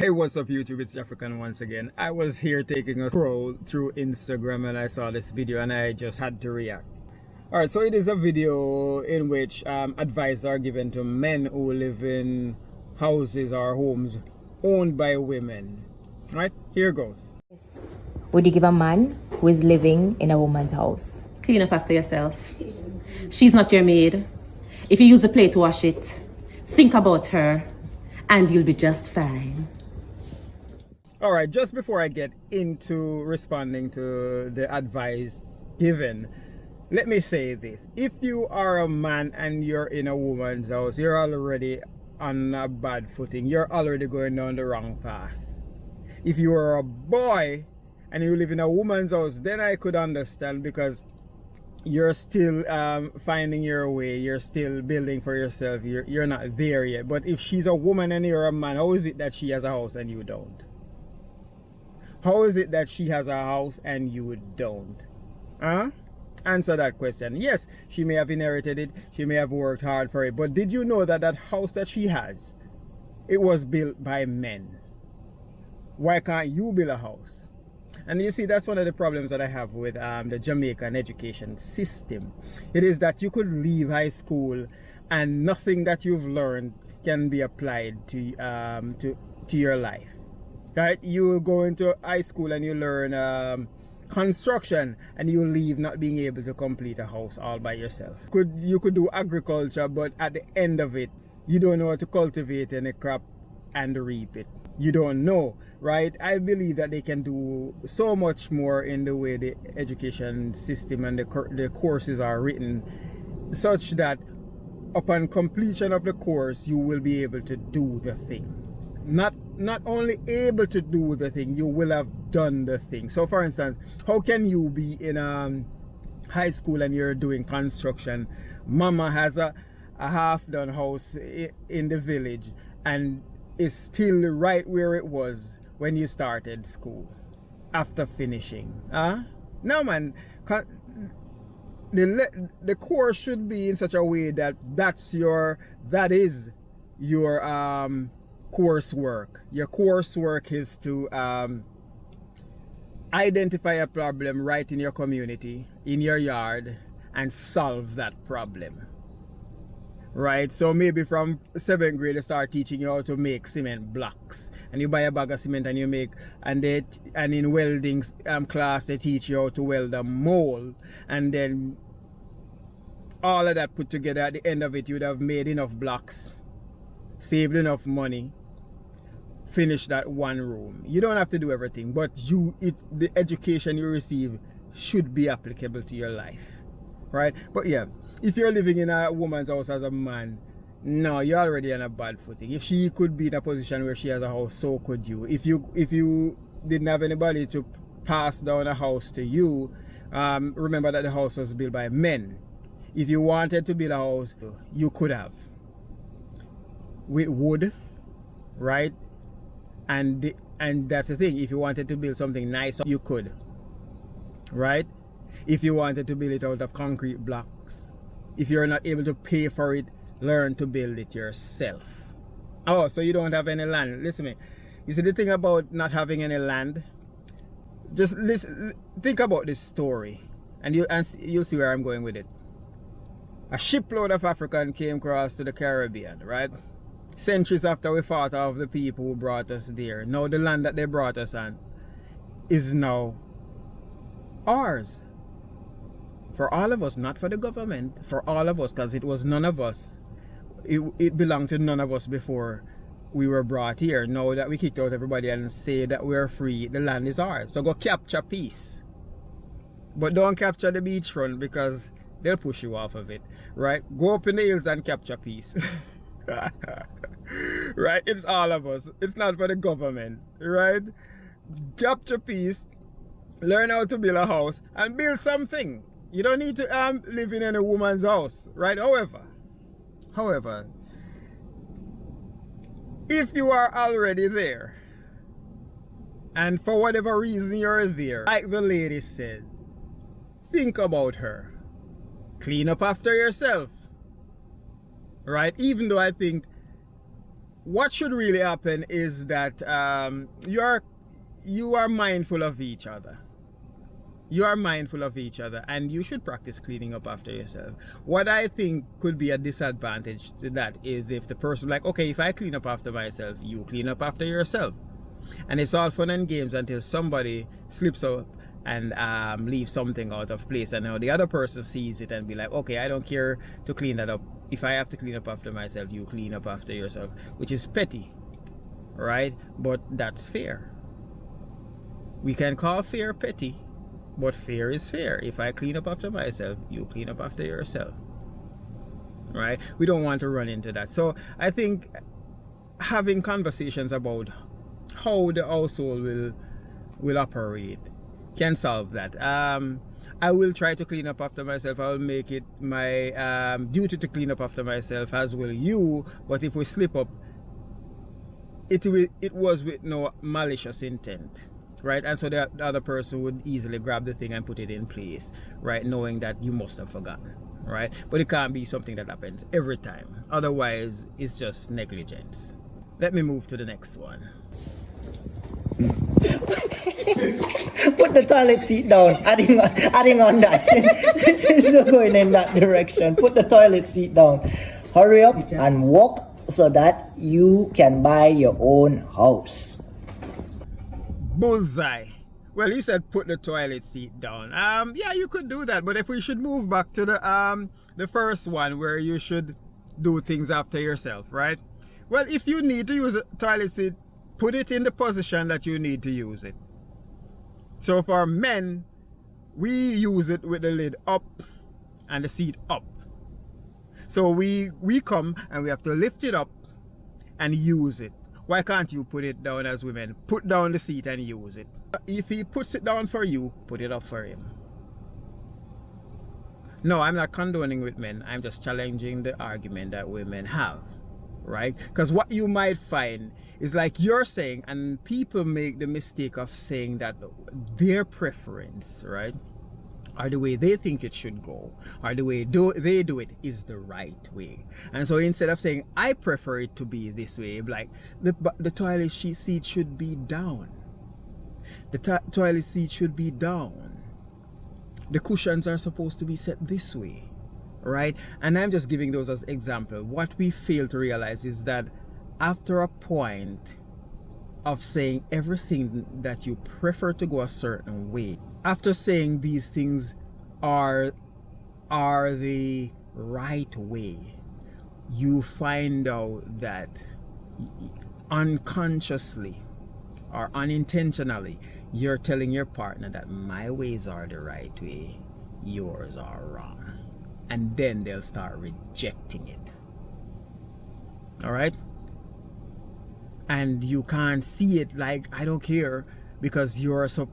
Hey, what's up YouTube? It's African once again. I was here taking a scroll through Instagram and I saw this video and I just had to react. Alright, so it is a video in which advice are given to men who live in houses or homes owned by women. Right? Here goes. Would you give a man who is living in a woman's house? Clean up after yourself. She's not your maid. If you use the plate to wash it, think about her and you'll be just fine. Alright, just before I get into responding to the advice given, let me say this. If you are a man and you're in a woman's house, you're already on a bad footing. You're already going down the wrong path. If you are a boy and you live in a woman's house, then I could understand, because you're still finding your way. You're still building for yourself. You're not there yet. But if she's a woman and you're a man, how is it that she has a house and you don't? How is it that she has a house and you don't? Huh? Answer that question. Yes, she may have inherited it. She may have worked hard for it. But did you know that that house that she has, it was built by men? Why can't you build a house? And you see, that's one of the problems that I have with the Jamaican education system. It is that you could leave high school and nothing that you've learned can be applied to your life. Right? You go into high school and you learn construction, and you leave not being able to complete a house all by yourself. You could do agriculture, but at the end of it, you don't know how to cultivate any crop and reap it. You don't know, right? I believe that they can do so much more in the way the education system and the courses are written, such that upon completion of the course, you will be able to do the thing. Not only able to do the thing, you will have done the thing. So for instance, how can you be in high school and you're doing construction? Mama has a half-done house in the village and is still right where it was when you started school after finishing. No, man. The course should be in such a way that that is your coursework. Your coursework is to identify a problem right in your community, in your yard, and solve that problem. Right? So maybe from 7th grade they start teaching you how to make cement blocks, and you buy a bag of cement and you make, and in welding class they teach you how to weld a mold, and then all of that put together, at the end of it, you would have made enough blocks, saved enough money, finish that one room. You don't have to do everything, but the education you receive should be applicable to your life, right? But yeah, if you're living in a woman's house as a man, no, you're already on a bad footing. If she could be in a position where she has a house, so could you. If you didn't have anybody to pass down a house to you, remember that the house was built by men. If you wanted to build a house, you could have, with wood, right? And that's the thing. If you wanted to build something nice, you could, right? If you wanted to build it out of concrete blocks, if you're not able to pay for it, learn to build it yourself. Oh, so you don't have any land. Listen to me. You see, the thing about not having any land, just listen, think about this story, and you'll see where I'm going with it. A shipload of Africans came across to the Caribbean, right? Centuries after we fought off the people who brought us there. Now the land that they brought us on is now ours. For all of us, not for the government. For all of us, because it was none of us. It belonged to none of us before we were brought here. Now that we kicked out everybody and say that we're free, the land is ours. So go capture peace. But don't capture the beachfront, because they'll push you off of it, right? Go up in the hills and capture peace. Right? It's all of us. It's not for the government, right? Capture peace, learn how to build a house, and build something. You don't need to live in any woman's house, right? However, if you are already there, and for whatever reason you're there, like the lady said, think about her. Clean up after yourself, right? Even though I think what should really happen is that you are mindful of each other. You are mindful of each other, and you should practice cleaning up after yourself. What I think could be a disadvantage to that is if the person, like, okay, if I clean up after myself, you clean up after yourself. And it's all fun and games until somebody slips up and leaves something out of place, and now the other person sees it and be like, okay, I don't care to clean that up. If I have to clean up after myself, you clean up after yourself, which is petty, right? But that's fair. We can call fair petty, but fair is fair. If I clean up after myself, you clean up after yourself, right? We don't want to run into that. So I think having conversations about how the household will operate can solve that. I will try to clean up after myself. I will make it my duty to clean up after myself, as will you. But if we slip up, it was with no malicious intent, right? And so the other person would easily grab the thing and put it in place, right? Knowing that you must have forgotten, right? But it can't be something that happens every time. Otherwise, it's just negligence. Let me move to the next one. Put the toilet seat down. Adding on that. Since you're going in that direction, put the toilet seat down. Hurry up and walk so that you can buy your own house. Bullseye. Well, he said put the toilet seat down. Yeah, you could do that, but if we should move back to the first one where you should do things after yourself, right? Well, if you need to use a toilet seat, put it in the position that you need to use it. So for men, we use it with the lid up and the seat up. So we come and we have to lift it up and use it. Why can't you put it down as women? Put down the seat and use it. If he puts it down for you, put it up for him. No, I'm not condoning with men. I'm just challenging the argument that women have, right? Because what you might find is, like you're saying, and people make the mistake of saying that their preference, right, or the way they think it should go, or the way they do it is the right way. And so instead of saying I prefer it to be this way, like the toilet seat should be down, the toilet seat should be down, the cushions are supposed to be set this way, right? And I'm just giving those as example. What we fail to realize is that after a point of saying everything that you prefer to go a certain way, after saying these things are the right way, you find out that unconsciously or unintentionally you're telling your partner that my ways are the right way, yours are wrong, and then they'll start rejecting it. All right? And you can't see it like, I don't care because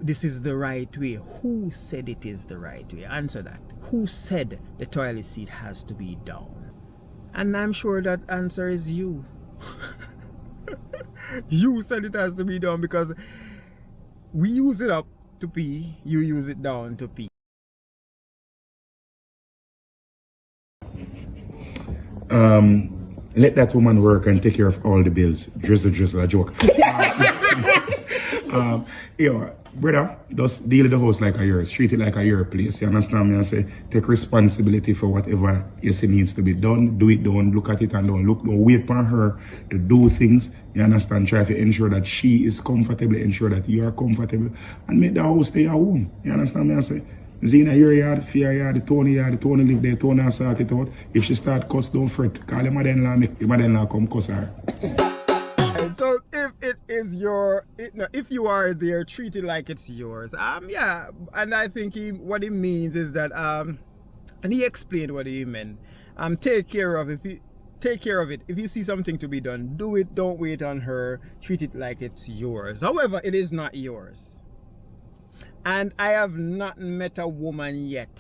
this is the right way. Who said it is the right way? Answer that. Who said the toilet seat has to be down? And I'm sure that answer is you. You said it has to be down because we use it up to pee, you use it down to pee. Let that woman work and take care of all the bills. Drizzle, a joke. Brother, just deal with the house like a yours. Treat it like a your place. You understand me? I say, take responsibility for whatever you see needs to be done. Do it, don't look at it and don't wait for her to do things. You understand? Try to ensure that she is comfortable, ensure that you are comfortable, and make the house stay at home. You understand me? I say, Zena your yard, fear yard, the Tony live there, Tony sort it out. If she start cuss, don't fret. Call your mother-in-law, make your mother-in-law come cuss her. So if it is if you are there, treat it like it's yours. Yeah, and I think what he means is that and he explained what he meant. Take care of it. If you see something to be done, do it. Don't wait on her. Treat it like it's yours. However, it is not yours. And I have not met a woman yet,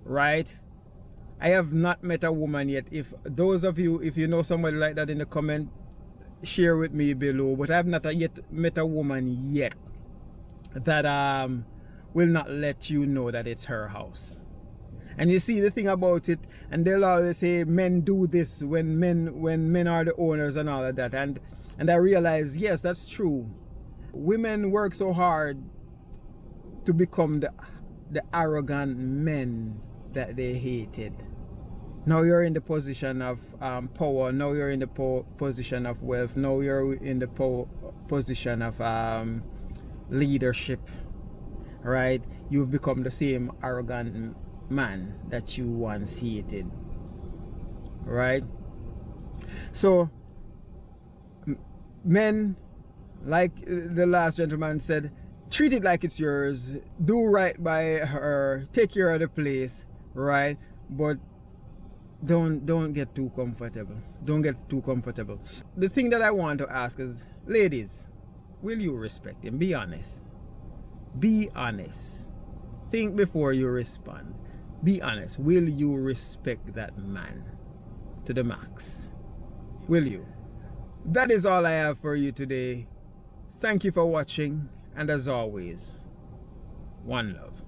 right? I have not met a woman yet. If those of you, if you know somebody like that in the comment, share with me below. But I have not yet met a woman yet that will not let you know that it's her house. And you see the thing about it, and they'll always say men do this when men are the owners and all of that. And I realize, yes, that's true. Women work so hard to become the arrogant men that they hated. Now you're in the position of power. Now you're in the position of wealth. Now you're in the position of leadership, right? You've become the same arrogant man that you once hated, right? So men, like the last gentleman said, treat it like it's yours, do right by her, take care of the place, right? But don't get too comfortable. Don't get too comfortable. The thing that I want to ask is, ladies, will you respect him? Be honest. Be honest. Think before you respond. Be honest. Will you respect that man to the max? Will you? That is all I have for you today. Thank you for watching, and as always, one love.